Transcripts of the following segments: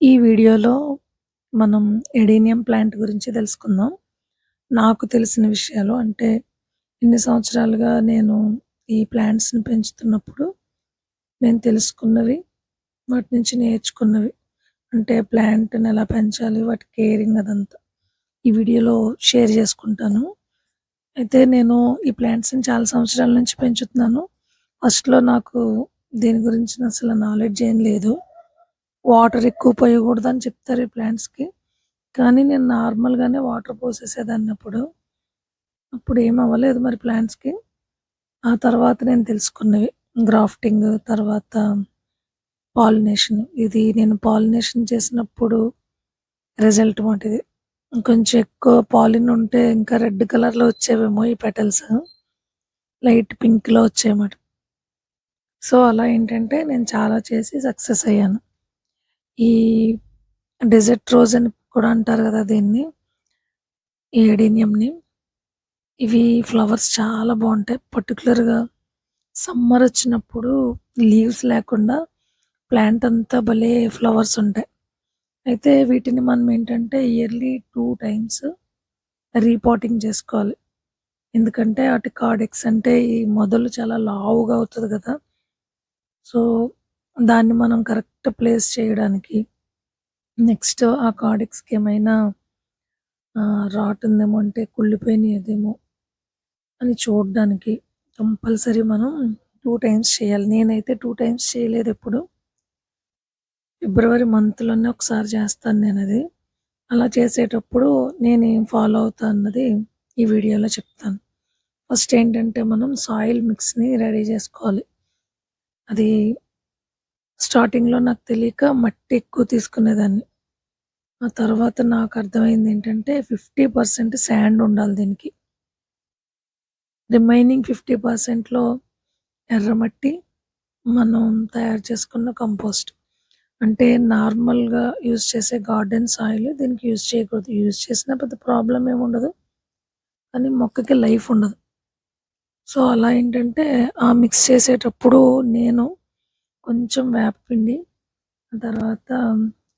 ఈ వీడియోలో మనం ఎడేనియం ప్లాంట్ గురించి తెలుసుకుందాం. నాకు తెలిసిన విషయాలు అంటే ఇన్ని సంవత్సరాలుగా నేను ఈ ప్లాంట్స్‌ని పెంచుతున్నప్పుడు నేను తెలుసుకున్నవి, వాటి నుంచి నేర్చుకున్నవి. అంటే ప్లాంట్‌ని ఎలా పెంచాలి, వాటి కేరింగ్ అదంతా ఈ వీడియోలో షేర్ చేసుకుంటాను. అయితే నేను ఈ ప్లాంట్స్‌ని చాలా సంవత్సరాల నుంచి పెంచుతున్నాను. ఫస్ట్‌లో నాకు దీని గురించిన అసలు నాలెడ్జ్ ఏం లేదు. వాటర్ ఎక్కువ పోయకూడదని చెప్తారు ఈ ప్లాంట్స్‌కి. కానీ నేను నార్మల్‌గానే వాటర్ పోసేసేదాన్నప్పుడు. అప్పుడు ఏమి అవ్వలేదు మరి ప్లాంట్స్‌కి. ఆ తర్వాత నేను తెలుసుకున్నవి గ్రాఫ్టింగ్, తర్వాత పాలినేషన్. ఇది నేను పాలినేషన్ చేసినప్పుడు రిజల్ట్ మాట ఇది. ఇంకొంచెం ఎక్కువ పాలిన్ ఉంటే ఇంకా రెడ్ కలర్‌లో వచ్చేవేమో ఈ పెటల్స్. లైట్ పింక్‌లో వచ్చాయన్నమాట. సో, అలా ఏంటంటే నేను చాలా చేసి సక్సెస్ అయ్యాను. ఈ డెజర్ట్ రోజ్ అని కూడా అంటారు కదా దీన్ని. ఈ ఎడేనియంని. ఇవి ఫ్లవర్స్ చాలా బావుంటాయి. పర్టిక్యులర్‌గా సమ్మర్ వచ్చినప్పుడు లీవ్స్ లేకుండా ప్లాంట్ అంతా భలే ఫ్లవర్స్ ఉంటాయి. అయితే వీటిని మనం ఏంటంటే ఇయర్‌లీ 2 టైమ్స్ రీపాటింగ్ చేసుకోవాలి. ఎందుకంటే వాటి కార్డెక్స్ అంటే ఈ మొదలు చాలా లావుగా అవుతది కదా! సో, దాన్ని మనం కరెక్ట్ ప్లేస్ చేయడానికి నెక్స్ట్ ఆ కార్డెక్స్‌కి ఏమైనా రాట్ ఉందేమో అంటే కుళ్ళిపోయినయేదేమో అని చూడ్డానికి కంపల్సరీ మనం 2 టైమ్స్ చేయాలి. నేనైతే 2 టైమ్స్ చేయలేదెప్పుడు. ఫిబ్రవరి మంత్‌లోనే ఒకసారి చేస్తాను నేనది. అలా చేసేటప్పుడు నేనేం ఫాలో అవుతా అన్నది ఈ వీడియోలో చెప్తాను. ఫస్ట్ ఏంటంటే మనం సాయిల్ మిక్స్‌ని రెడీ చేసుకోవాలి. అది స్టార్టింగ్‌లో నాకు తెలియక మట్టి ఎక్కువ తీసుకునేదాన్ని. ఆ తర్వాత నాకు అర్థమైందేంటంటే 50% శాండ్ ఉండాలి దీనికి. రిమైనింగ్ 50%లో ఎర్రమట్టి, మనం తయారు చేసుకున్న కంపోస్ట్. అంటే నార్మల్‌గా యూజ్ చేసే గార్డెన్ సాయిల్ దీనికి యూజ్ చేయకూడదు. యూజ్ చేసినా పెద్ద ప్రాబ్లమ్ ఏముండదు. కానీ మొక్కకి లైఫ్ ఉండదు. సో, అలా ఏంటంటే మిక్స్ చేసేటప్పుడు నేను కొంచెం వేపపిండి, ఆ తర్వాత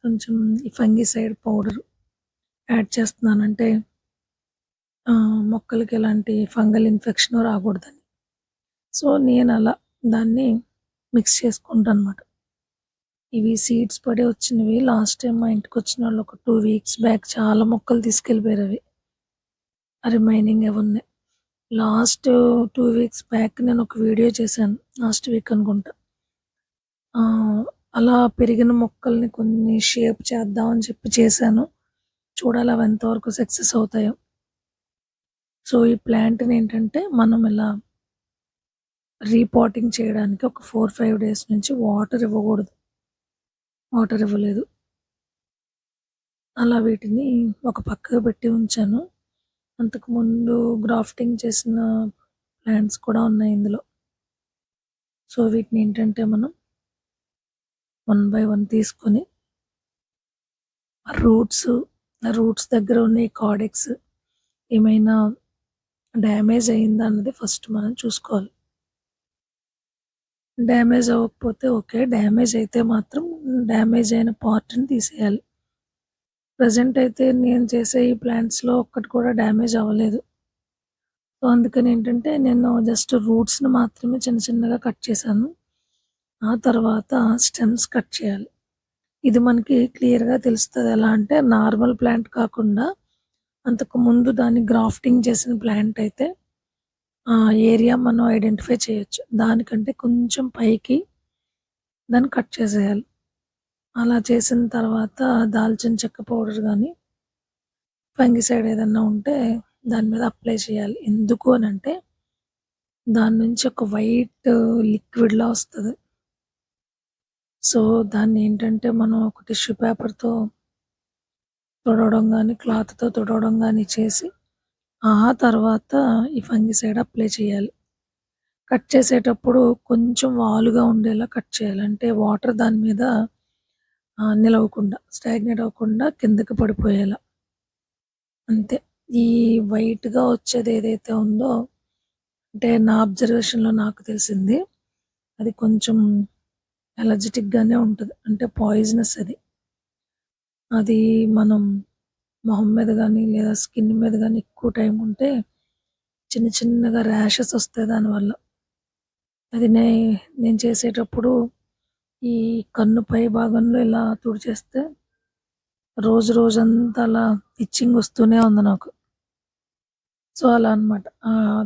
కొంచెం ఈ ఫంగిసైడ్ పౌడర్ యాడ్ చేస్తున్నాను. అంటే మొక్కలకి ఎలాంటి ఫంగల్ ఇన్ఫెక్షన్ రాకూడదని. సో, నేనలా దాన్ని మిక్స్ చేసుకుంటానన్నమాట. ఇవి సీడ్స్ పడి వచ్చినవి. లాస్ట్ టైమ్ మా ఇంటికొచ్చినోళ్ళు ఒక 2 వీక్స్ బ్యాక్ చాలా మొక్కలు తీసుకెళ్ళిపోయారవి. రిమైనింగ్ అవున్నాయి. లాస్ట్ 2 వీక్స్ బ్యాక్ నేనొక వీడియో చేశాను. లాస్ట్ వీక్ అనుకుంటా. అలా పెరిగిన మొక్కల్ని కొన్ని షేప్ చేద్దాం అని చెప్పి చేశాను. చూడాలి అవి ఎంతవరకు సక్సెస్ అవుతాయో. సో, ఈ ప్లాంట్‌ని ఏంటంటే మనం ఇలా రీపాటింగ్ చేయడానికి ఒక 4, 5 డేస్ నుంచి వాటర్ ఇవ్వకూడదు. వాటర్ ఇవ్వలేదు. అలా వీటిని ఒక పక్కకు పెట్టి ఉంచాను. అంతకుముందు గ్రాఫ్టింగ్ చేసిన ప్లాంట్స్ కూడా ఉన్నాయి ఇందులో. సో, వీటినేంటంటే మనం వన్ బై వన్ తీసుకొని రూట్స్ దగ్గర ఉన్న ఈ కార్డెక్స్ ఏమైనా డ్యామేజ్ అయిందా అన్నది ఫస్ట్ మనం చూసుకోవాలి. డ్యామేజ్ అవ్వకపోతే ఓకే. డ్యామేజ్ అయితే మాత్రం డ్యామేజ్ అయిన పార్ట్‌ని తీసేయాలి. ప్రెజెంట్ అయితే నేను చేసే ఈ ప్లాంట్స్‌లో ఒక్కటి కూడా డ్యామేజ్ అవ్వలేదు. సో, అందుకని ఏంటంటే నేను జస్ట్ రూట్స్‌ని మాత్రమే చిన్న చిన్నగా కట్ చేశాను. ఆ తర్వాత స్టెమ్స్ కట్ చేయాలి. ఇది మనకి క్లియర్‌గా తెలుస్తది. ఎలా అంటే నార్మల్ ప్లాంట్ కాకుండా అంతకుముందు దాన్ని గ్రాఫ్టింగ్ చేసిన ప్లాంట్ అయితే ఏరియా మనం ఐడెంటిఫై చేయొచ్చు. దానికంటే కొంచెం పైకి దాన్ని కట్ చేసేయాలి. అలా చేసిన తర్వాత దాల్చిన చెక్క పౌడర్ గానీ, ఫంగిసైడ్ ఏదన్నా ఉంటే దాని మీద అప్లై చేయాలి. ఎందుకు అనంటే దాని నుంచి ఒక వైట్ లిక్విడ్‌లా వస్తది. సో, దాన్నేంటంటే మనం ఒక టిష్యూ పేపర్‌తో తుడవడం గానీ, క్లాత్‌తో తుడవడం గానీ చేసి, ఆ తర్వాత ఈ ఫంగిసైడ్ అప్లై చేయాలి. కట్ చేసేటప్పుడు కొంచెం వాలుగా ఉండేలా కట్ చేయాలి. అంటే వాటర్ దాని మీద నిలవకుండా, స్టాగ్నేట్ అవ్వకుండా కిందకి పడిపోయేలా. అంతే. ఈ వైట్‌గా వచ్చేది ఏదైతే ఉందో, అంటే నా అబ్జర్వేషన్‌లో నాకు తెలిసింది. అది కొంచెం అలర్జిటిక్‌గానే ఉంటది. అంటే పాయిజనస్ అది. అది మనం మొహం మీద గానీ, లేదా స్కిన్ మీద గానీ ఎక్కువ టైం ఉంటే చిన్న చిన్నగా ర్యాషెస్ ఒస్తాయి దానివల్ల. అది నేను చేసేటప్పుడు ఈ కన్ను పై భాగంలో ఇలా తుడిచేస్తే రోజంతా అలా ఇచ్చింగ్ ఒస్తూనే ఉంది నాకు. సో, అలా అన్నమాట.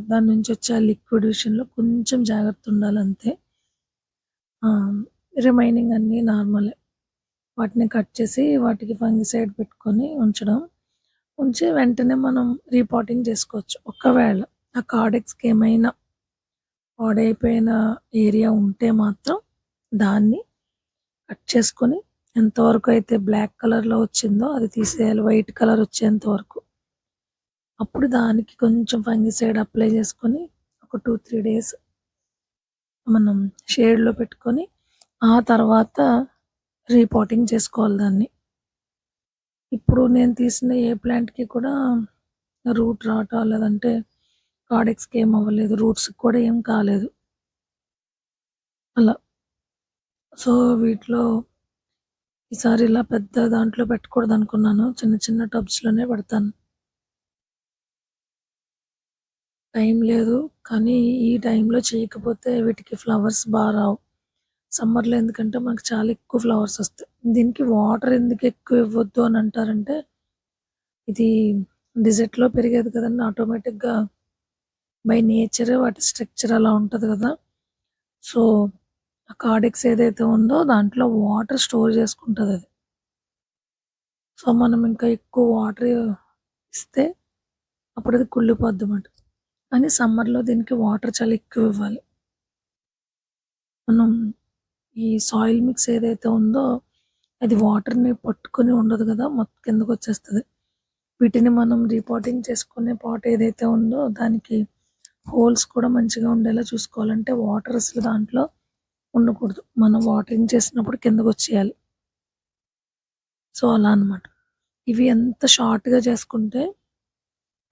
దాని నుంచొచ్చే ఆ లిక్విడ్ విషయంలో కొంచెం జాగ్రత్తుండాలంతే. ఆ! రిమైనింగ్ అన్నీ నార్మలే. వాటిని కట్ చేసి వాటికి ఫంగిసైడ్ పెట్టుకొని ఉంచడం. ఉంచి వెంటనే మనం రీపాటింగ్ చేసుకోవచ్చు. ఒకవేళ ఆ కార్డెక్స్‌కి ఏమైనా పాడైపోయిన ఏరియా ఉంటే మాత్రం దాన్ని కట్ చేసుకొని ఎంతవరకు అయితే బ్లాక్ కలర్‌లో వచ్చిందో అది తీసేయాలి. వైట్ కలర్ వచ్చేంత వరకు. అప్పుడు దానికి కొంచెం ఫంగిసైడ్ అప్లై చేసుకొని ఒక 2, 3 డేస్ మనం షేడ్‌లో పెట్టుకొని ఆ తర్వాత రీపాటింగ్ చేసుకోవాలి దాన్ని. ఇప్పుడు నేను తీసిన ఏ ప్లాంట్‌కి కూడా రూట్ రావటం లేదంటే కార్డెక్స్‌కి ఏం అవ్వలేదు. రూట్స్‌కి కూడా ఏం కాలేదు. అలా. సో, వీటిలో ఈసారి ఇలా పెద్ద దాంట్లో పెట్టకూడదనుకున్నాను. చిన్న చిన్న టబ్స్‌లోనే పెడతాను. టైం లేదు. కానీ ఈ టైంలో చేయకపోతే వీటికి ఫ్లవర్స్ రావు. సమ్మర్‌లో ఎందుకంటే మనకు చాలా ఎక్కువ ఫ్లవర్స్ ఒస్తాయి. దీనికి వాటర్ ఎందుకు ఎక్కువ ఇవ్వొద్దు అని అంటారంటే, ఇది డెజర్ట్‌లో పెరిగేది కదండీ! ఆటోమేటిక్‌గా బై నేచరే వాటి స్ట్రక్చర్ అలా ఉంటది గదా! సో, ఆ కార్డెక్స్ ఏదైతే ఉందో దాంట్లో వాటర్ స్టోర్ చేసుకుంటదది. సో, మనం ఇంకా ఎక్కువ వాటర్ ఇస్తే అప్పుడది కుళ్ళిపోద్దన్నమాట. కానీ సమ్మర్‌లో దీనికి వాటర్ చాలా ఎక్కువివ్వాలి. మనం ఈ సాయిల్ మిక్స్ ఏదైతే ఉందో అది వాటర్‌ని పట్టుకొని ఉండదు గదా! మొత్తం కిందకొచ్చేస్తది. వీటిని మనం రీపాటింగ్ చేసుకునే పాట్ ఏదైతే ఉందో దానికి హోల్స్ కూడా మంచిగా ఉండేలా చూసుకోవాలంటే వాటర్ అసలు దాంట్లో ఉండకూడదు. మనం వాటరింగ్ చేసినప్పుడు కిందకొచ్చేయాలి. సో, అలా అన్నమాట. ఇవి ఎంత షార్ట్‌గా చేసుకుంటే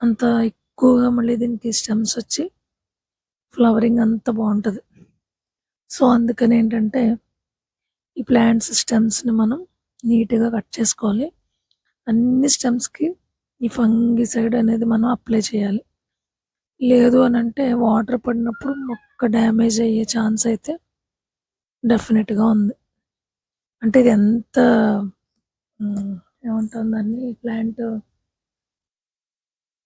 అంత ఎక్కువగా మళ్ళీ దీనికి స్టెమ్స్ వచ్చి ఫ్లవరింగ్ అంతా బావుంటది. సో, అందుకనేంటంటే ఈ ప్లాంట్స్ స్టెమ్స్‌ని మనం నీట్‌గా కట్ చేసుకోవాలి. అన్ని స్టెమ్స్‌కి ఈ ఫంగిసైడ్ అనేది మనం అప్లై చేయాలి. లేదు అనంటే వాటర్ పడినప్పుడు మొక్క డ్యామేజ్ అయ్యే ఛాన్స్ అయితే డెఫినిట్‌గా ఉంది. అంటే ఇది ఎంత హ్మ్. ఏమంటాం దాన్ని ప్లాంట్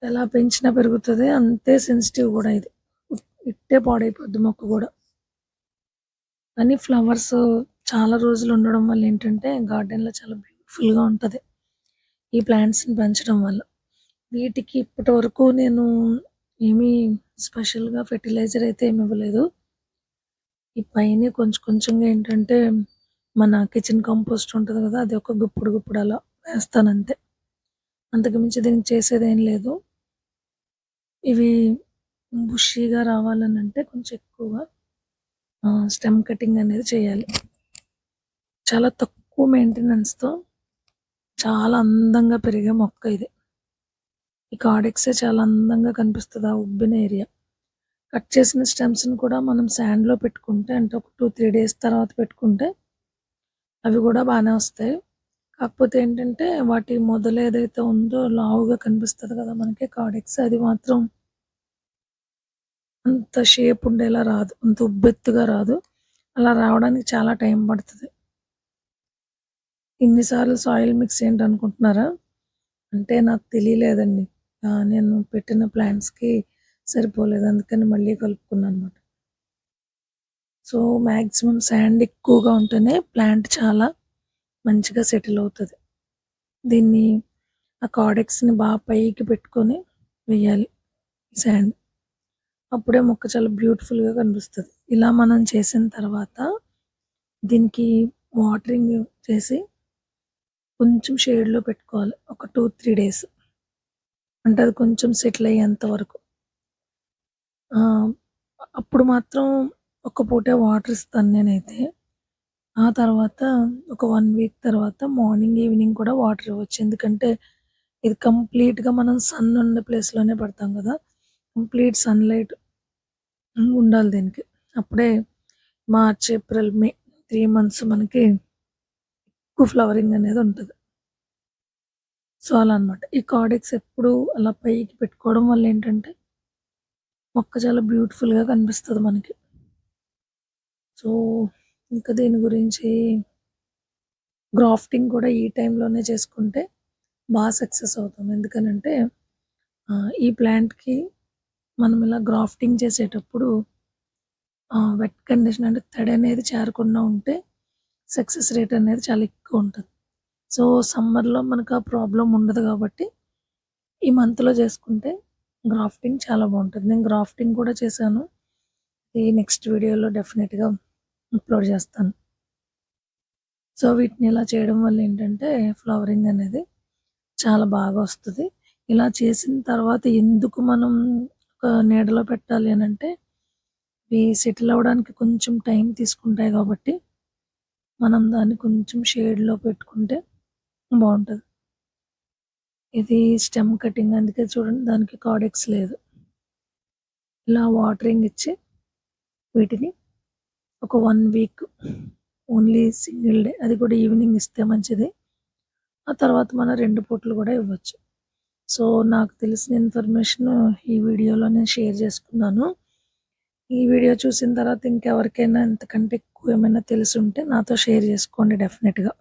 ఎలా పెంచినా పెరుగుతది. అంతే సెన్సిటివ్ గూడా ఇది. ఇట్టే పాడైపోద్ది మొక్క గూడా. కానీ ఫ్లవర్స్ చాలా రోజులు ఉండడం వల్ల ఏంటంటే గార్డెన్‌లో చాలా బ్యూటిఫుల్‌గా ఉంటది. ఈ ప్లాంట్స్‌ని పెంచడం వల్ల. వీటికి ఇప్పటి వరకు నేను ఏమీ స్పెషల్‌గా ఫెర్టిలైజర్ అయితే ఏమి ఇవ్వలేదు. ఈ పైనే కొంచెం కొంచెంగా ఏంటంటే మన కిచెన్ కంపోస్ట్ ఉంటది గదా! అది ఒక గుప్పుడు గుప్పుడు అలా వేస్తానంతే. అంతకు మించి దీనికి చేసేదేం లేదు. ఇవి బుషీగా రావాలనంటే కొంచెం ఎక్కువగా స్టెమ్ కటింగ్ అనేది చేయాలి. చాలా తక్కువ మెయింటెనెన్స్‌తో చాలా అందంగా పెరిగే మొక్క ఇది. ఈ కార్డెక్సే చాలా అందంగా కనిపిస్తది ఆ ఉబ్బిన ఏరియా. కట్ చేసిన స్టెమ్స్‌ని కూడా మనం సాండ్‌లో పెట్టుకుంటే అంటే ఒక 2, 3 డేస్ తర్వాత పెట్టుకుంటే అవి గూడా బానే వస్తాయి. కాకపోతే ఏంటంటే వాటి మొదలు ఏదైతే ఉందో లావుగా కనిపిస్తది గదా! మనకి కార్డెక్స్ అది మాత్రం అంత షేప్ ఉండేలా రాదు. అంత ఉబ్బెత్తుగా రాదు. అలా రావడానికి చాలా టైం పడతది. ఇన్ని సార్లు సాయిల్ మిక్స్ ఏంటనుకుంటున్నారా? అంటే నాకు తెలియలేదండి. నేను పెట్టిన ప్లాంట్స్‌కి సరిపోలేదు. అందుకని మళ్ళీ కలుపుకున్నానన్నమాట. సో, మాక్సిమం సాండ్ ఎక్కువగా ఉంటేనే ప్లాంట్ చాలా మంచిగా సెటిల్ అవుతది. దీన్ని ఆ కార్డెక్స్‌ని పైకి పెట్టుకొని వెయ్యాలి సాండ్. అప్పుడే మొక్క చాలా బ్యూటిఫుల్‌గా కనిపిస్తది. ఇలా మనం చేసిన తర్వాత దీనికి వాటరింగ్ చేసి కొంచెం షేడ్‌లో పెట్టుకోవాలి. ఒక 2, 3 డేస్. అంటే అది కొంచెం సెటిల్ అయ్యేంత వరకు. ఆహ్, అప్పుడు మాత్రం ఒక్క పూటే వాటర్ ఇస్తాను నేనైతే. ఆ తర్వాత ఒక 1 వీక్ తర్వాత మార్నింగ్, ఈవినింగ్ కూడా వాటర్ ఇవ్వచ్చు. ఎందుకంటే ఇది కంప్లీట్‌గా మనం సన్ ఉన్న ప్లేస్‌లోనే పెడతాం గదా! కంప్లీట్ సన్‌లైట్ ఉండాలి దీనికి. అప్పుడే మార్చ్, ఏప్రిల్, మే 3 మంత్స్ మనకి ఎక్కువ ఫ్లవరింగ్ అనేది ఉంటది. సో, అలా అనమాట. ఈ కార్డెక్స్ ఎప్పుడూ అలా పైకి పెట్టుకోవడం వల్ల ఏంటంటే, మొక్క చాలా బ్యూటిఫుల్‌గా కనిపిస్తది మనకి. సో, ఇంకా దీని గురించి గ్రాఫ్టింగ్ కూడా ఈ టైంలోనే చేసుకుంటే సక్సెస్ అవుతాం. ఎందుకనంటే ఈ ప్లాంట్‌కి మనం ఇలా గ్రాఫ్టింగ్ చేసేటప్పుడు వెట్ కండిషన్ అంటే తడి అనేది చేరకుండా ఉంటే సక్సెస్ రేట్ అనేది చాలా ఎక్కువుంటది. సో, సమ్మర్‌లో మనకు ఆ ప్రాబ్లమ్ ఉండదు కాబట్టి ఈ మంత్‌లో చేసుకుంటే గ్రాఫ్టింగ్ చాలా బావుంటది. నేను గ్రాఫ్టింగ్ కూడా చేశాను. ఈ నెక్స్ట్ వీడియోలో డెఫినిట్‌గా అప్‌లోడ్ చేస్తాను. సో, వీటిని ఇలా చేయడం వల్ల ఏంటంటే ఫ్లవరింగ్ అనేది చాలా బాగా వస్తది. ఇలా చేసిన తర్వాత ఎందుకు మనం ఒక నీడలో పెట్టాలి అనంటే, ఇవి సెటిల్ అవ్వడానికి కొంచెం టైం తీసుకుంటాయి కాబట్టి, మనం దాన్ని కొంచెం షేడ్‌లో పెట్టుకుంటే బావుంటది. ఇది స్టెమ్ కటింగ్ అందుకే చూడండి దానికి కార్డెక్స్ లేదు. ఇలా వాటరింగ్ ఇచ్చి వీటిని ఒక 1 వీక్ ఓన్లీ సింగిల్ డే అది కూడా ఈవినింగ్ ఇస్తే మంచిది. ఆ తర్వాత మనం 2 పూటలు కూడా ఇవ్వచ్చు. సో, నాకు తెలిసిన ఇన్ఫర్మేషన్ ఈ వీడియోలో నేను షేర్ చేసుకున్నాను. ఈ వీడియో చూసిన తర్వాత ఇంకెవరికైనా ఇంతకంటే ఎక్కువ ఏమైనా తెలిసుంటే నాతో షేర్ చేసుకోండి డెఫినిట్‌గా.